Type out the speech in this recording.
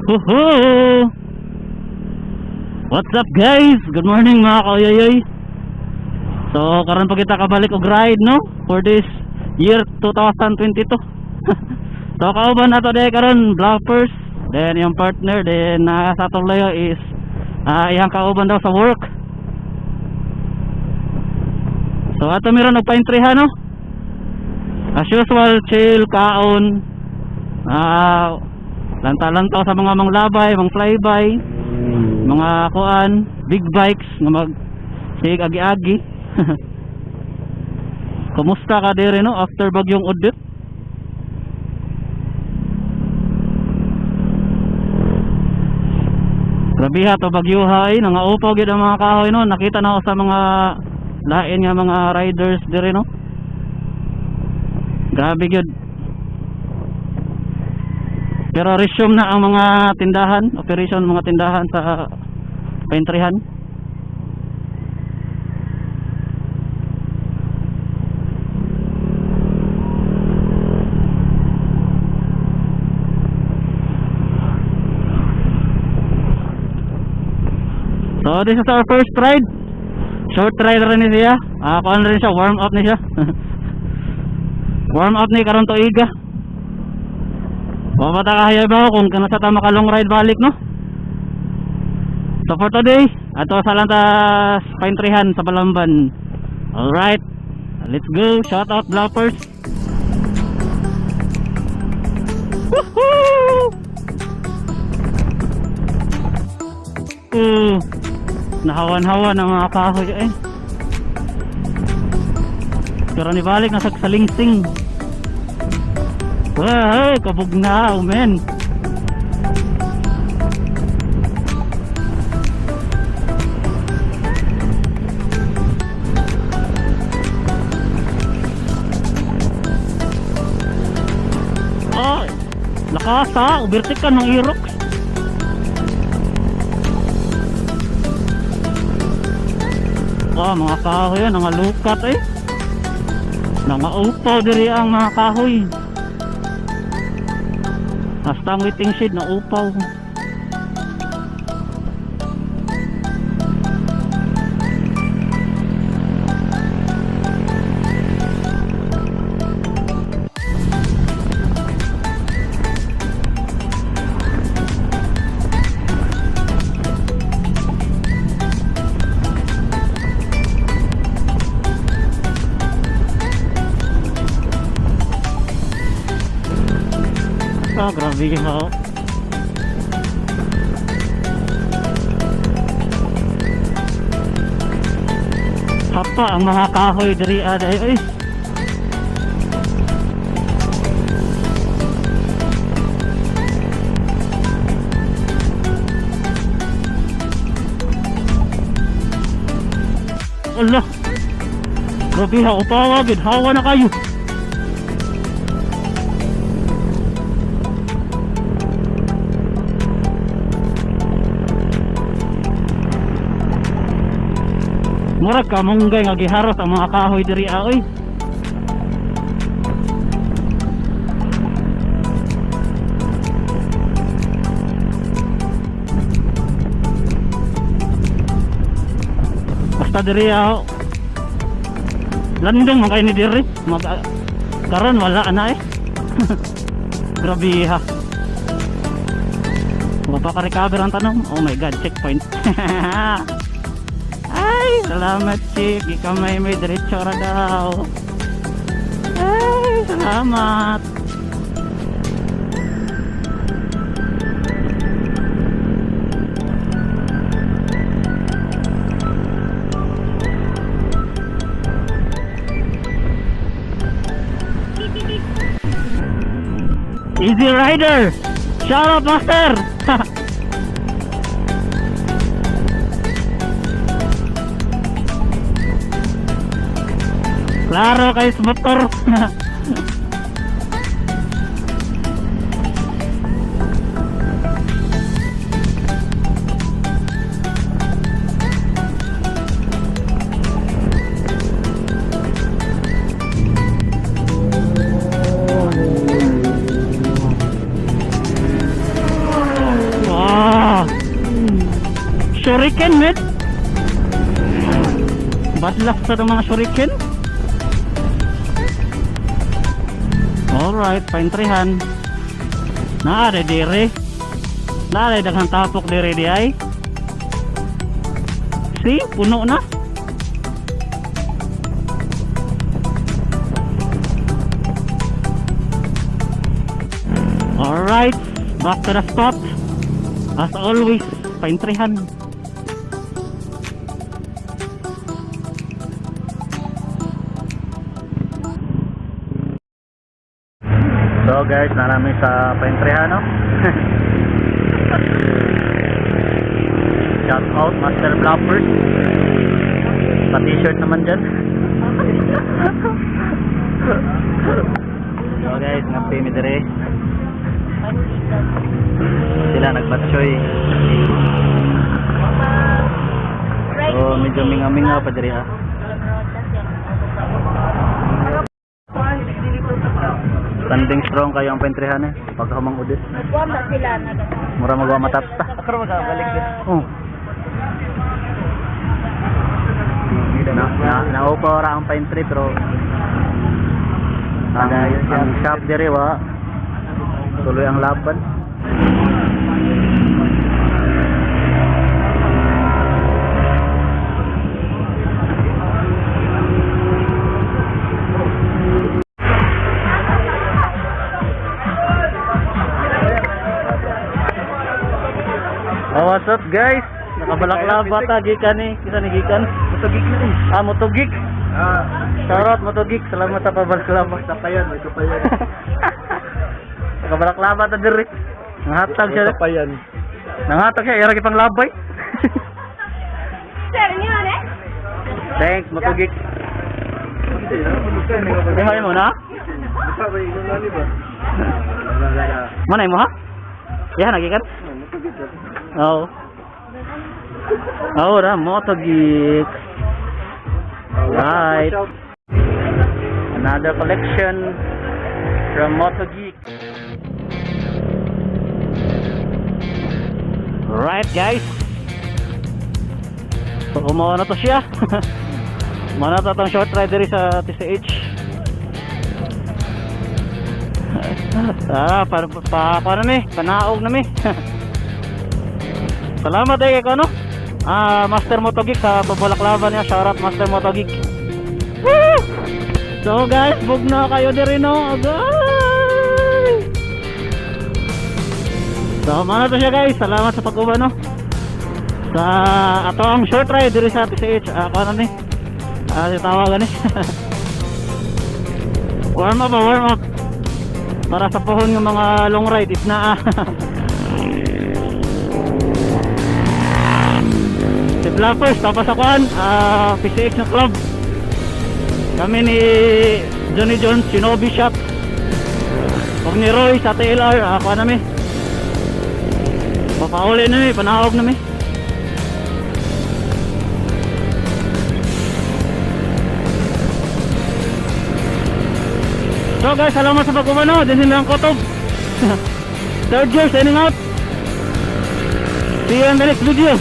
Woohoo! What's up guys? Good morning mga kauyayoy. So karon pa kita kabalik og ride no for this year 2022. So kauban nato day karon Bluffers. Then yung partner then sa atong layo is iyang kauban daw sa work. So ato meron og paintryhan no. As usual chill kaon. Lanta-lantaw sa mga manglabay, mga flyby, mga kuan, big bikes nga mag sig agi-agi. Kumusta ka dire no after bagyong Odette? Grabe ha to bagyuha ay nangaupaw gid ang mga kahoy no. Nakita na ako sa mga lain nga mga riders dire no. Grabe gid. Pero resume na ang mga tindahan, operation mga tindahan sa paintryhan. So this is our first ride. Short ride rin siya. Kuan rin siya, warm up ni siya. Warm up ni karon tuiga. Papata kahaya ba kung kanasa ta makalong ride balik no. So for today ato sa lantas paintryhan sa Balamban. Alright, let's go. Shout out Bluffers. Woohoo! Nahawan-hawan ang mga kahoy eh. Pero nibalik na sa salingsing. Wow, kabugnaw men. Lakas ha, ubertik ka ng irok. Mga kahoy yan, mga lukat eh. Nangaupaw diri ang mga kahoy. Hasta ang waiting shed na upaw. Grabe ha. Hapa ang mga kahoy diri aday ay. Allah. Grabe ha, upawa gid, hawa na kayo. Murag ka munggay nga giharos ang mga kahoy diri oy. Basta diri landing man kay ni diri. Karon wala na eh. Grabe ha. Mapaka-recover ang tanong. Oh my god, checkpoint. Ay, salamat chick. Ikaw may diretso ra daw. Ay, salamat. Easy Rider. Shout out master. Klaro kay motor. shuriken, man. Bad luck sa mga shuriken. Alright, paintrihan. Naare dire. Naare daghang tapok dire di ay. See, puno na. Alright, back to the spot. As always, paintrihan. So guys, namin sa paintrihan, no? Shout out Master Blappers. Pa t-shirt naman dyan. So guys, ngapi mi dire. Sila nagbatsoy. So medyo minga-minga pa dire ha. Standing strong kayo ang paintrihan eh. Pagka humang udis. Wala sila na. Mura magawa matapta. Akro magabalik din. Oh. Naupo ra ang paintry pero ang shop dire wa tuloy ang laban. Oh, what's up guys? Nakabalaklava ta gikan ni, kita ni gikan. Motogik na ni. Ah, motogik. Shoutout motogik. Salamat sa pabalaklava. Ito pa yan, ito pa yan. Nakabalaklava ta diri. Nanghatag siya. Ito pa yan. Nanghatag siya, ira gipang labay. Sir, niyo eh? Thanks motogik. Dihay mo na? Mana mo ha? Ya nagikan? Oh. Oh, na Motogeek. Right. Another collection from Motogeek. Right, guys. So, umawa na to siya. Mana to tong short rider sa TCH. Para mi, panaog na mi. Salamat kay ko no. Master Motogeek sa pabalaklava niya. Shoutout Master Motogeek. Woo! So guys, bug na kayo diri no. Agay. So mana to siya guys. Salamat sa pag-uba no. Sa atong short ride diri sa TCH. Ako na ni. Tawagan ni. Warm up. Para sa pohon ng mga long ride is na si Blappers tapos akuan PCX na club kami ni Johnny Jones Shinobi Shop pag ni Roy sa TLR akuan nami papauli nami panahog nami. So guys, salamat sa pag-umano. Din lang kotob. Third year signing out. See you in the next video.